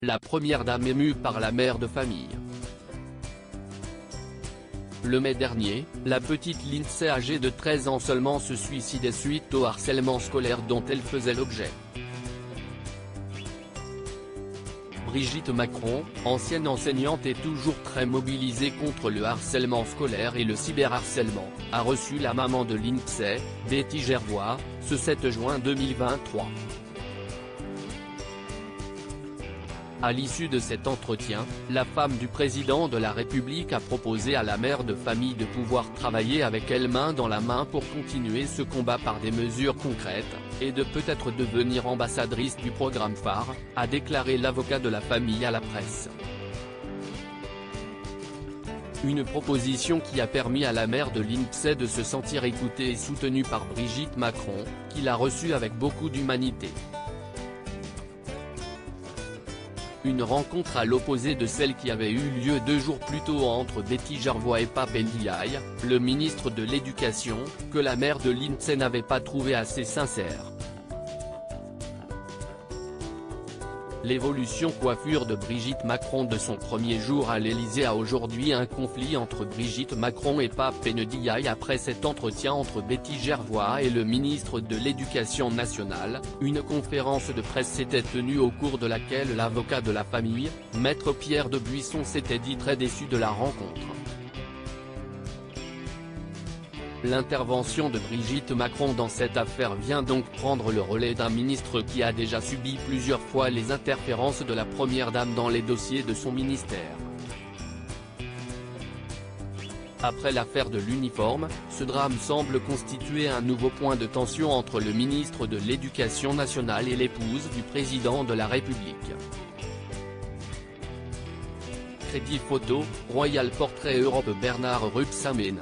la première dame émue par la mère de famille. Le mai dernier, la petite Lindsay âgée de 13 ans seulement se suicidait suite au harcèlement scolaire dont elle faisait l'objet. Brigitte Macron, ancienne enseignante et toujours très mobilisée contre le harcèlement scolaire et le cyberharcèlement, a reçu la maman de Lindsay, Betty Gervois, ce 7 juin 2023. À l'issue de cet entretien, la femme du président de la République a proposé à la mère de famille de pouvoir travailler avec elle main dans la main pour continuer ce combat par des mesures concrètes, et de peut-être devenir ambassadrice du programme phare, a déclaré l'avocat de la famille à la presse. Une proposition qui a permis à la mère de Lindsay de se sentir écoutée et soutenue par Brigitte Macron, qui l'a reçue avec beaucoup d'humanité. Une rencontre à l'opposé de celle qui avait eu lieu 2 jours plus tôt entre Betty Gervois et Pape Ndiaye, le ministre de l'Éducation, que la mère de Lindsay n'avait pas trouvé assez sincère. L'évolution coiffure de Brigitte Macron de son premier jour à l'Élysée a aujourd'hui un conflit entre Brigitte Macron et Pape Ndiaye après cet entretien entre Betty Gervois et le ministre de l'Éducation nationale. Une conférence de presse s'était tenue au cours de laquelle l'avocat de la famille, Maître Pierre de Buisson, s'était dit très déçu de la rencontre. L'intervention de Brigitte Macron dans cette affaire vient donc prendre le relais d'un ministre qui a déjà subi plusieurs fois les interférences de la première dame dans les dossiers de son ministère. Après l'affaire de l'uniforme, ce drame semble constituer un nouveau point de tension entre le ministre de l'Éducation nationale et l'épouse du président de la République. Crédit photo, Royal Portrait Europe Bernard Rebsamen.